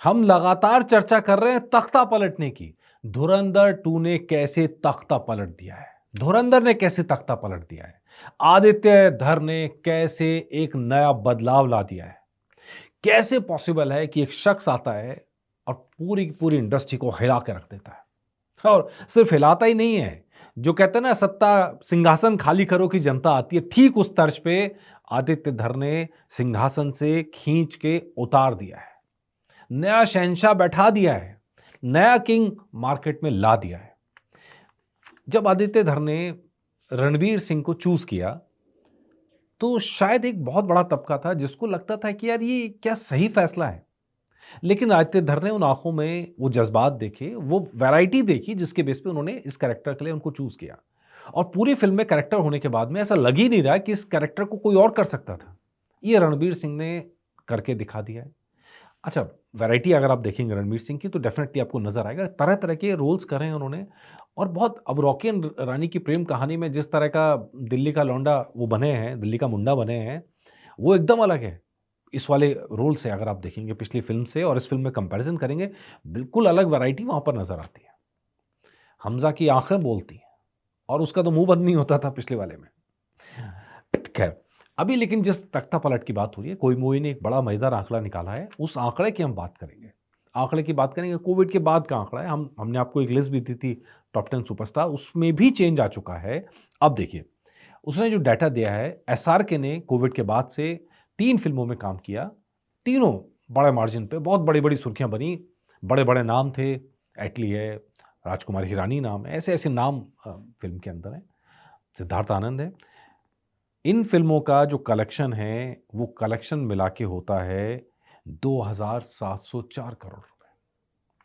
हम लगातार चर्चा कर रहे हैं तख्ता पलटने की। धुरंधर 2 ने कैसे तख्ता पलट दिया है? धुरंधर ने कैसे तख्ता पलट दिया है? आदित्य धर ने कैसे एक नया बदलाव ला दिया है? कैसे पॉसिबल है कि एक शख्स आता है और पूरी की पूरी इंडस्ट्री को हिला के रख देता है? और सिर्फ हिलाता ही नहीं है, जो कहते हैं ना सत्ता सिंहासन खाली करो की जनता आती है, ठीक उस तर्ज पे आदित्य धर ने सिंहासन से खींच के उतार दिया है। नया शहंशाह बैठा दिया है, नया किंग मार्केट में ला दिया है। जब आदित्य धर ने रणवीर सिंह को चूज किया, तो शायद एक बहुत बड़ा तबका था जिसको लगता था कि यार ये क्या सही फैसला है। लेकिन आदित्य धर ने उन आंखों में वो जज्बात देखे, वो वैरायटी देखी जिसके बेस पे उन्होंने इस कैरेक्टर के लिए उनको चूज किया। और पूरी फिल्म में कैरेक्टर होने के बाद में ऐसा लग ही नहीं रहा कि इस कैरेक्टर को कोई और कर सकता था। ये रणवीर सिंह ने करके दिखा दिया है। अच्छा, वैरायटी अगर आप देखेंगे रणवीर सिंह की तो डेफिनेटली आपको नज़र आएगा, तरह-तरह के रोल्स करे हैं उन्होंने। और बहुत अब रॉकी एंड रानी की प्रेम कहानी में जिस तरह का दिल्ली का लौंडा वो बने हैं, दिल्ली का मुंडा बने हैं, वो एकदम अलग है। इस वाले रोल से अगर आप देखेंगे पिछली फ़िल्म से और इस फ़िल्म में कंपैरिज़न करेंगे, बिल्कुल अलग वैरायटी वहाँ पर नज़र आती है। हमज़ा की आँखें बोलती हैं और उसका तो मुँह बंद नहीं होता था पिछले वाले में। खैर, अभी लेकिन जिस तख्ता-पलट की बात हो रही है, कोई मूवी ने एक बड़ा मज़ेदार आंकड़ा निकाला है, उस आंकड़े की हम बात करेंगे। आंकड़े की बात करेंगे, कोविड के बाद का आंकड़ा है। हमने आपको एक लिस्ट भी दी थी टॉप 10 सुपरस्टार, उसमें भी चेंज आ चुका है। अब देखिए, उसने जो डाटा दिया है, एसआरके ने कोविड के बाद से 3 फ़िल्मों में काम किया, तीनों बड़े मार्जिन पे, बहुत बड़ी-बड़ी सुर्खियाँ बनी, बड़े-बड़े नाम थे, एटली है, राजकुमार हिरानी नाम है, ऐसे-ऐसे नाम फ़िल्म के अंदर हैं, सिद्धार्थ आनंद है। इन फ़िल्मों का जो कलेक्शन है, वो कलेक्शन मिला के होता है 2704 करोड़ रुपए,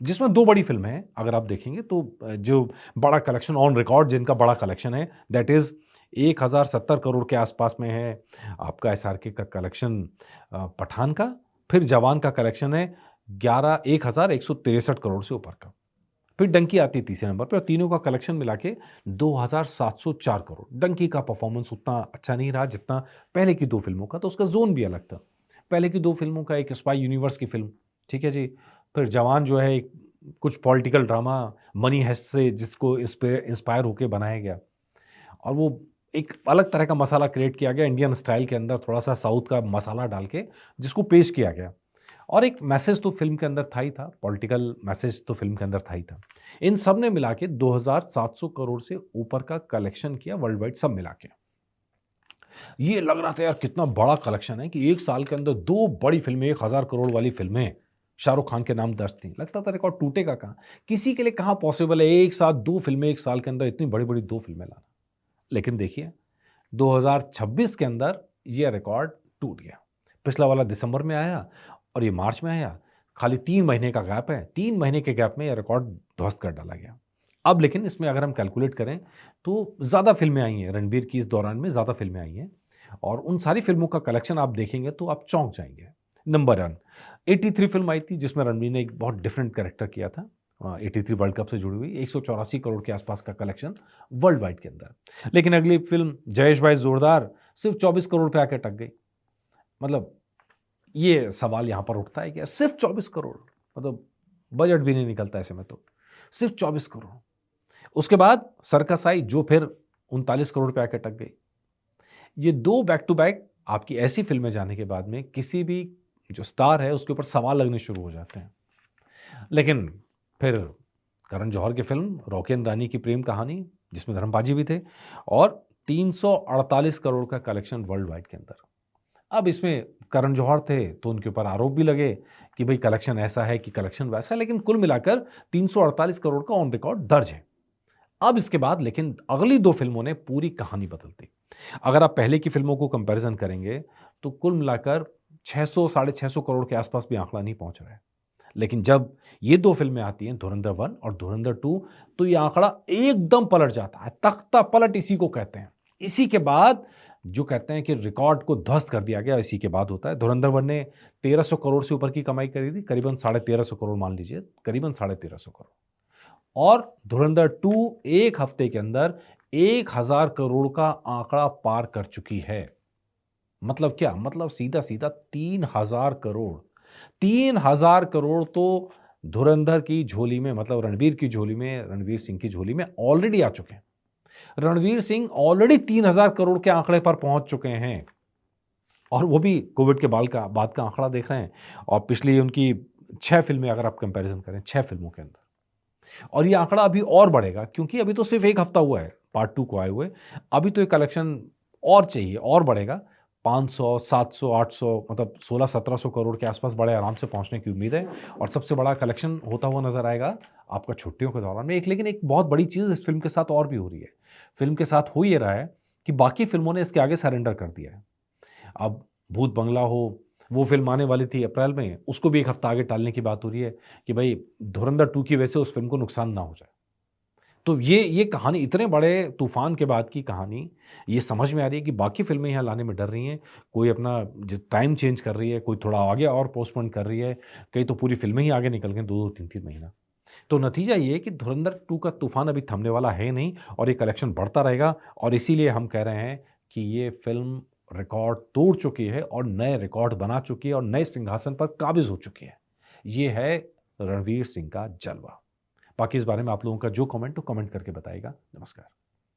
जिसमें 2 बड़ी फ़िल्में हैं। अगर आप देखेंगे तो जो बड़ा कलेक्शन ऑन रिकॉर्ड जिनका बड़ा कलेक्शन है, दैट इज़ 1070 करोड़ के आसपास में है आपका एसआरके का कलेक्शन पठान का, फिर जवान का कलेक्शन है 1163 करोड़ से ऊपर का। फिर डंकी आती है तीसरे नंबर पे और तीनों का कलेक्शन मिला के 2704 करोड़। डंकी का परफॉर्मेंस उतना अच्छा नहीं रहा जितना पहले की 2 फ़िल्मों का, तो उसका ज़ोन भी अलग था। पहले की 2 फ़िल्मों का एक स्पाई यूनिवर्स की फ़िल्म, ठीक है जी। फिर जवान जो है एक कुछ पॉलिटिकल ड्रामा, मनी हेस्ट से जिसको इंस्पायर होके बनाया गया और वो एक अलग तरह का मसाला क्रिएट किया गया इंडियन स्टाइल के अंदर, थोड़ा-सा साउथ का मसाला डाल के जिसको पेश किया गया। और एक मैसेज तो फ़िल्म के अंदर था ही था, पॉलिटिकल मैसेज तो फ़िल्म के अंदर था ही था। इन सब ने मिला के 2700 करोड़ से ऊपर का कलेक्शन किया वर्ल्ड वाइड सब मिला के। ये लग रहा था यार कितना बड़ा कलेक्शन है कि 1 साल के अंदर 2 बड़ी फ़िल्में 1000 करोड़ वाली फ़िल्में शाहरुख खान के नाम दर्ज थी। लगता था रिकॉर्ड टूटेगा कहाँ? किसी के लिए कहाँ पॉसिबल है एक साथ 2 फ़िल्में 1 साल के अंदर इतनी बड़ी-बड़ी 2 फ़िल्में लाना। लेकिन देखिए 2026 के अंदर ये रिकॉर्ड टूट गया। पिछला वाला दिसंबर में आया और ये मार्च में आया। खाली 3 महीने का गैप है। 3 महीने के गैप में ये रिकॉर्ड ध्वस्त कर डाला गया। अब लेकिन इसमें अगर हम कैलकुलेट करें तो ज़्यादा फ़िल्में आई हैं। रणबीर की इस दौरान में ज़्यादा फ़िल्में आई हैं और उन सारी फ़िल्मों का कलेक्शन आप देखेंगे तो आप चौंक जाएँगे। नंबर 1 83 फ़िल्म आई थी जिसमें रणबीर ने एक बहुत डिफरेंट कैरेक्टर किया था। 83 वर्ल्ड कप से जुड़ी हुई 184 करोड़ के आसपास का कलेक्शन वर्ल्ड वाइड के अंदर। लेकिन अगली फ़िल्म जयेश भाई ज़ोरदार सिर्फ़ 24 करोड़ पे आके अटक गई। मतलब ये सवाल यहाँ पर उठता है कि यार सिर्फ़ 24 करोड़ मतलब बजट भी नहीं निकलता ऐसे में तो। सिर्फ़ 24 करोड़। उसके बाद सर्कस आई जो फिर 39 करोड़ पे आके अटक गई। ये 2 बैक टू बैक आपकी ऐसी फ़िल्में जाने के बाद में किसी भी जो स्टार है उसके ऊपर सवाल लगने शुरू हो जाते हैं। लेकिन फिर करण जौहर की फ़िल्म रॉकी एंड रानी की प्रेम कहानी जिसमें धर्मपाजी भी थे और 348 करोड़ का कलेक्शन वर्ल्ड वाइड के अंदर। अब इसमें करण जौहर थे तो उनके ऊपर आरोप भी लगे कि भई कलेक्शन ऐसा है कि कलेक्शन वैसा है, लेकिन कुल मिलाकर 348 करोड़ का ऑन रिकॉर्ड दर्ज है। अब इसके बाद लेकिन अगली 2 फ़िल्मों ने पूरी कहानी बदल दी। अगर आप पहले की फ़िल्मों को कंपैरिज़न करेंगे तो कुल मिलाकर 600 साढ़े 600 करोड़ के आसपास भी आंकड़ा नहीं पहुँच रहा है। लेकिन जब ये 2 फ़िल्में आती हैं धुरंधर 1 और धुरंधर 2 तो ये आंकड़ा एकदम पलट जाता है। तख्ता पलट इसी को कहते हैं। इसी के बाद जो कहते हैं कि रिकॉर्ड को ध्वस्त कर दिया गया इसी के बाद होता है। धुरंधर 1 ने 1300 करोड़ से ऊपर की कमाई करी थी, करीबन 1350 करोड़ मान लीजिए, करीबन 1350 करोड़। और धुरंधर 2 1 हफ्ते के अंदर 1000 करोड़ का आंकड़ा पार कर चुकी है। मतलब क्या? मतलब सीधा-सीधा 3000 करोड़। 3000 करोड़ तो धुरंधर की झोली में, मतलब रणवीर की झोली में, रणवीर सिंह की झोली में ऑलरेडी आ चुके हैं। रणवीर सिंह ऑलरेडी 3000 करोड़ के आंकड़े पर पहुंच चुके हैं, और वो भी कोविड के बाद का आंकड़ा देख रहे हैं। और पिछली उनकी 6 फ़िल्में अगर आप कंपैरिज़न करें, 6 फ़िल्मों के अंदर, और ये आंकड़ा अभी और बढ़ेगा क्योंकि अभी तो सिर्फ़ 1 हफ्ता हुआ है पार्ट 2 को आए हुए। अभी तो ये कलेक्शन और चाहिए, और बढ़ेगा। 500, 700, 800, मतलब 16-1700 करोड़ के आस-पास बड़े आराम से पहुँचने की उम्मीद है, और सबसे बड़ा कलेक्शन होता हुआ नज़र आएगा आपका छुट्टियों के दौरान में। लेकिन एक बहुत बड़ी चीज़ इस फ़िल्म के साथ और भी हो रही है। फ़िल्म के साथ हो ये रहा है कि बाकी फ़िल्मों ने इसके आगे सरेंडर कर दिया है। अब भूत बंगला हो, वो फ़िल्म आने वाली थी अप्रैल में, उसको भी 1 हफ्ता आगे टालने की बात हो रही है कि भई धुरंधर 2 की वजह से उस फ़िल्म को नुकसान ना हो जाए। तो ये कहानी, इतने बड़े तूफ़ान के बाद की कहानी, ये समझ में आ रही है कि बाकी फ़िल्में यहाँ लाने में डर रही हैं। कोई अपना टाइम चेंज कर रही है, कोई थोड़ा आगे और पोस्टपोन कर रही है, कई तो पूरी फ़िल्में ही आगे निकल गई 2-2, 3-3 महीना। तो नतीजा ये है कि धुरंधर 2 का तूफ़ान अभी थमने वाला है नहीं, और ये कलेक्शन बढ़ता रहेगा, और इसीलिए हम कह रहे हैं कि ये फ़िल्म रिकॉर्ड तोड़ चुकी है और नए रिकॉर्ड बना चुकी है और नए सिंहासन पर काबिज़ हो चुकी है। ये है रणवीर सिंह का जलवा। बाकी इस बारे में आप लोगों का जो कमेंट हो, कमेंट करके बताइएगा। नमस्कार।